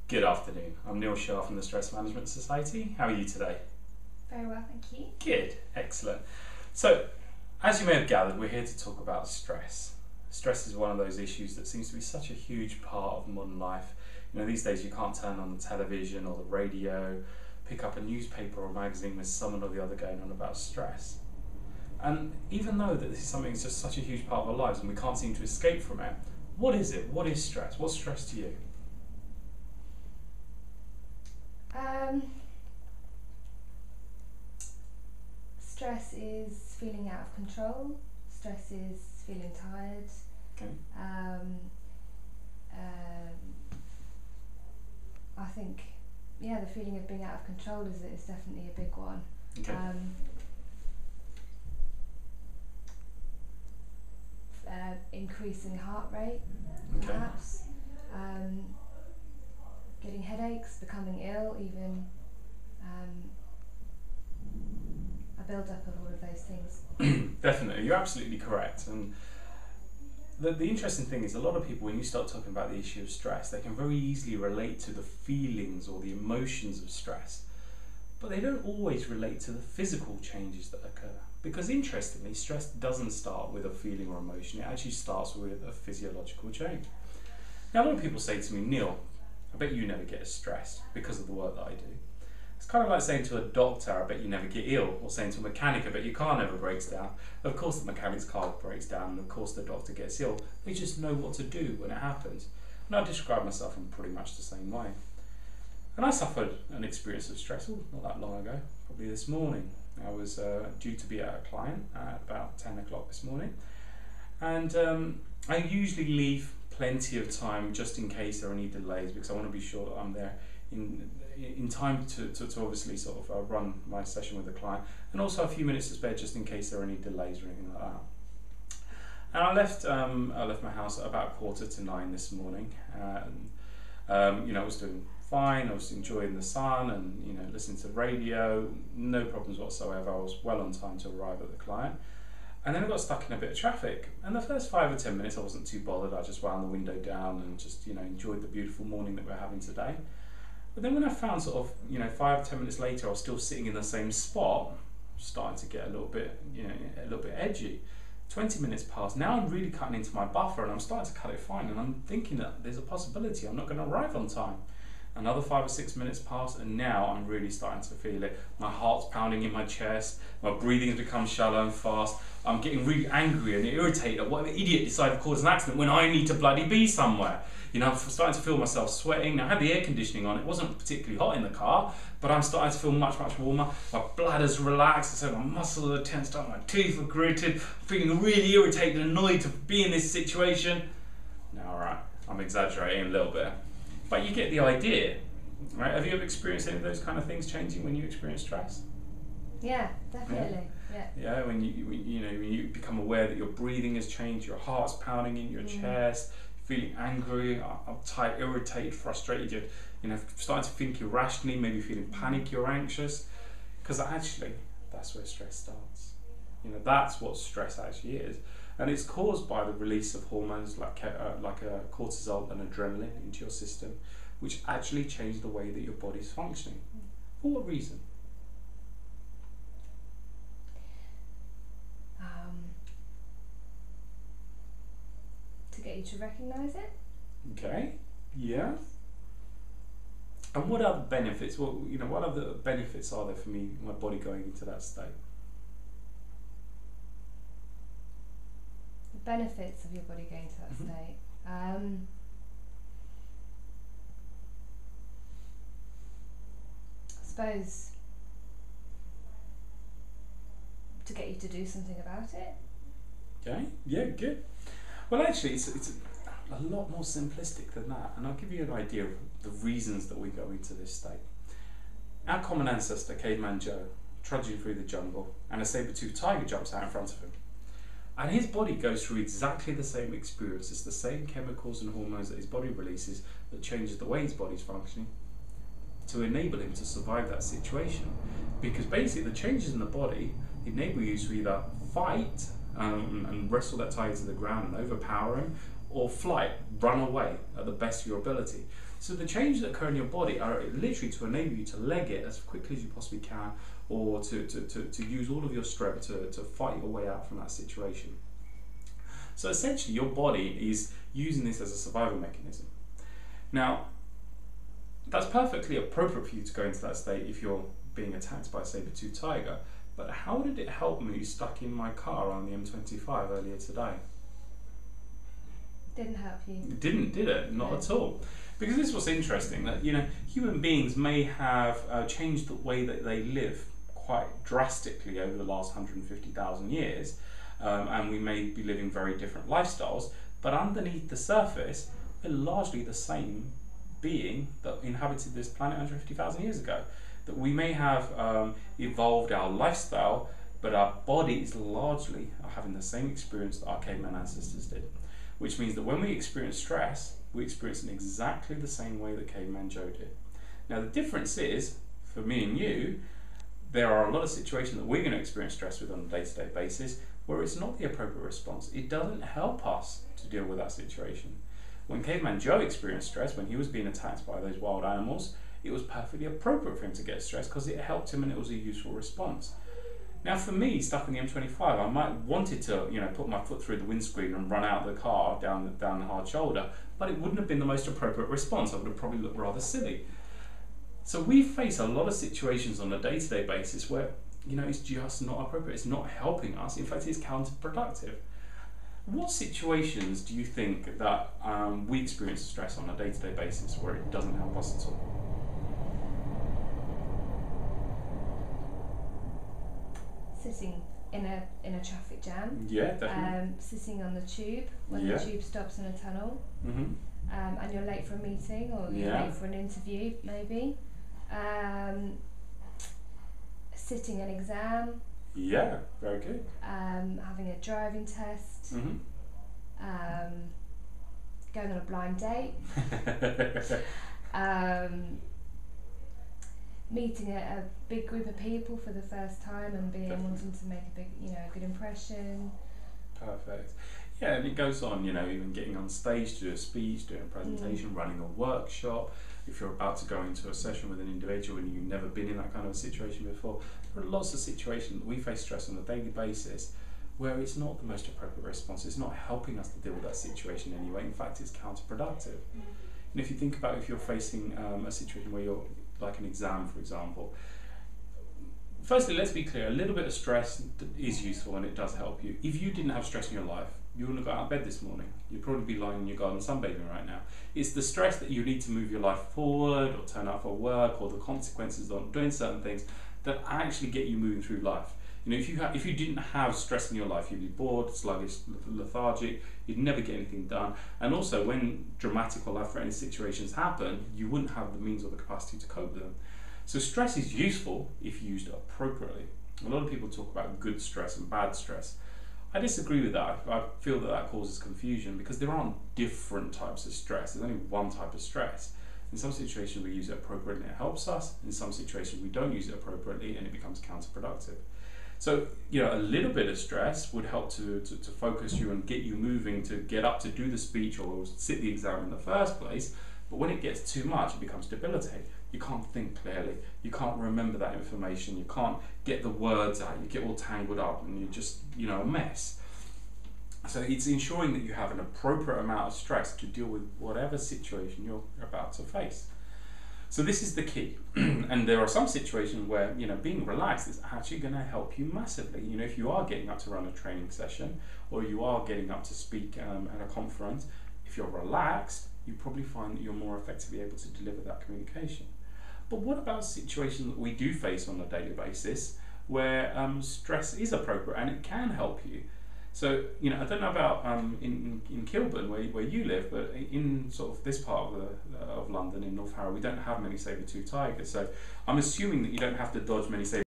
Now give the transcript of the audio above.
Good afternoon. I'm Shah from the Stress Management Society. How are you today? Very well, thank you. Good, excellent. So, as you may have gathered, we're here to talk about stress. Stress is one of those issues that seems to be such a huge part of modern life. You know, these days you can't turn on the television or the radio, pick up a newspaper or a magazine with someone or the other going on about stress. And even though that this is something that's just such a huge part of our lives and we can't seem to escape from it, what is it? What is stress? What's stress to you? Stress is feeling out of control. Stress is feeling tired. Okay. I think, the feeling of being out of control is definitely a big one. Okay. Increasing heart rate, Okay. perhaps. Getting headaches, becoming ill, even. A build-up of all of those things. Definitely, you're absolutely correct. And the interesting thing is, a lot of people, when you start talking about the issue of stress, they can very easily relate to the feelings or the emotions of stress, but they don't always relate to the physical changes that occur. Because interestingly, stress doesn't start with a feeling or emotion, it actually starts with a physiological change. Now, a lot of people say to me, Neil, I bet you never get stressed because of the work that I do. It's kind of like saying to a doctor, I bet you never get ill, or saying to a mechanic, I bet your car never breaks down. Of course the mechanic's car breaks down, and of course the doctor gets ill. They just know what to do when it happens. And I describe myself in pretty much the same way. And I suffered an experience of stress not that long ago, probably this morning. I was due to be at a client at about 10 o'clock this morning. And I usually leave plenty of time just in case there are any delays, because I want to be sure that I'm there in time to obviously sort of run my session with the client, and also a few minutes to spare just in case there are any delays or anything like that. And I left my house at about 8:45 this morning. I was doing fine. I was enjoying the sun and listening to the radio, no problems whatsoever. I was well on time to arrive at the client. And then I got stuck in a bit of traffic. And the first 5 or 10 minutes I wasn't too bothered. I just wound the window down and just enjoyed the beautiful morning that we're having today. But then when I found 5 or 10 minutes later I was still sitting in the same spot, starting to get a little bit edgy. 20 minutes passed. Now I'm really cutting into my buffer and I'm starting to cut it fine, and I'm thinking that there's a possibility I'm not going to arrive on time. Another 5 or 6 minutes passed, and now I'm really starting to feel it. My heart's pounding in my chest, my breathing's become shallow and fast. I'm getting really angry and irritated at whatever idiot decided to cause an accident when I need to bloody be somewhere. I'm starting to feel myself sweating. Now, I had the air conditioning on, it wasn't particularly hot in the car, but I'm starting to feel much, much warmer. My bladder's relaxed, so my muscles are tensed up, my teeth are gritted, I'm feeling really irritated and annoyed to be in this situation. Now, alright, I'm exaggerating a little bit, but you get the idea, right? Have you ever experienced any of those kind of things changing when you experience stress? Yeah, definitely. Yeah, when you become aware that your breathing has changed, your heart's pounding in your chest, feeling angry, uptight, irritated, frustrated, you're starting to think irrationally, maybe feeling panicky or anxious, because actually that's where stress starts. That's what stress actually is, and it's caused by the release of hormones like cortisol and adrenaline into your system, which actually change the way that your body's functioning. For what reason? To get you to recognise it. Okay, yeah. And what other benefits? What other benefits are there for me, my body going into that state? The benefits of your body going to that state. I suppose to get you to do something about it. Okay, yeah, good. Well, actually, it's a lot more simplistic than that, and I'll give you an idea of the reasons that we go into this state. Our common ancestor, Caveman Joe, trudging through the jungle, and a saber-toothed tiger jumps out in front of him. And his body goes through exactly the same experiences, the same chemicals and hormones that his body releases that changes the way his body's functioning to enable him to survive that situation. Because basically the changes in the body enable you to either fight and wrestle that tiger to the ground and overpower him, or flight, run away at the best of your ability. So the changes that occur in your body are literally to enable you to leg it as quickly as you possibly can, or to use all of your strength to fight your way out from that situation. So essentially your body is using this as a survival mechanism. Now, that's perfectly appropriate for you to go into that state if you're being attacked by a saber-toothed tiger, but how did it help me stuck in my car on the M25 earlier today? Didn't help you. It didn't, did it? Not No. at all. Because this was interesting, that human beings may have changed the way that they live quite drastically over the last 150,000 years, and we may be living very different lifestyles, but underneath the surface, we're largely the same being that inhabited this planet 150,000 years ago. That we may have evolved our lifestyle, but our bodies largely are having the same experience that our caveman ancestors did. Which means that when we experience stress, we experience it in exactly the same way that Caveman Joe did. Now the difference is, for me and you, there are a lot of situations that we're going to experience stress with on a day-to-day basis where it's not the appropriate response. It doesn't help us to deal with that situation. When Caveman Joe experienced stress, when he was being attacked by those wild animals, it was perfectly appropriate for him to get stressed because it helped him and it was a useful response. Now for me, stuck in the M25, I might wanted to, put my foot through the windscreen and run out of the car down the hard shoulder, but it wouldn't have been the most appropriate response. I would have probably looked rather silly. So we face a lot of situations on a day-to-day basis where, it's just not appropriate. It's not helping us. In fact, it's counterproductive. What situations do you think that we experience stress on a day-to-day basis where it doesn't help us at all? Sitting in a traffic jam. Yeah, definitely. Sitting on the tube when the tube stops in a tunnel. Mm-hmm. And you're late for a meeting or you're late for an interview, maybe. Sitting an exam. Yeah, very good. Having a driving test. Mm-hmm. Going on a blind date. Meeting a big group of people for the first time and wanting to make a good impression. Perfect. Yeah, and it goes on, even getting on stage to do a speech, doing a presentation, running a workshop. If you're about to go into a session with an individual and you've never been in that kind of a situation before, there are lots of situations that we face stress on a daily basis where it's not the most appropriate response. It's not helping us to deal with that situation anyway. In fact, it's counterproductive. And if you think about if you're facing a situation where you're like an exam, for example, firstly, let's be clear, a little bit of stress is useful and it does help you. If you didn't have stress in your life, you wouldn't have got out of bed this morning. You'd probably be lying in your garden sunbathing right now. It's the stress that you need to move your life forward or turn up for work or the consequences of doing certain things that actually get you moving through life. If you didn't have stress in your life, you'd be bored, sluggish, lethargic, you'd never get anything done. And also when dramatic or life-threatening situations happen, you wouldn't have the means or the capacity to cope with them. So stress is useful if used appropriately. A lot of people talk about good stress and bad stress. I disagree with that. I feel that causes confusion because there aren't different types of stress. There's only one type of stress. In some situations we use it appropriately and it helps us. In some situations we don't use it appropriately and it becomes counterproductive. So, a little bit of stress would help to focus you and get you moving to get up to do the speech or sit the exam in the first place. But when it gets too much, it becomes debilitating. You can't think clearly. You can't remember that information. You can't get the words out. You get all tangled up and you're just, a mess. So it's ensuring that you have an appropriate amount of stress to deal with whatever situation you're about to face. So this is the key. And there are some situations where, being relaxed is actually going to help you massively. If you are getting up to run a training session or you are getting up to speak at a conference, if you're relaxed, you probably find that you're more effectively able to deliver that communication. But what about situations that we do face on a daily basis where stress is appropriate and it can help you? So, I don't know about in Kilburn where you live, but in sort of this part of London, in North Harrow, we don't have many saber-toothed tigers. So I'm assuming that you don't have to dodge many saber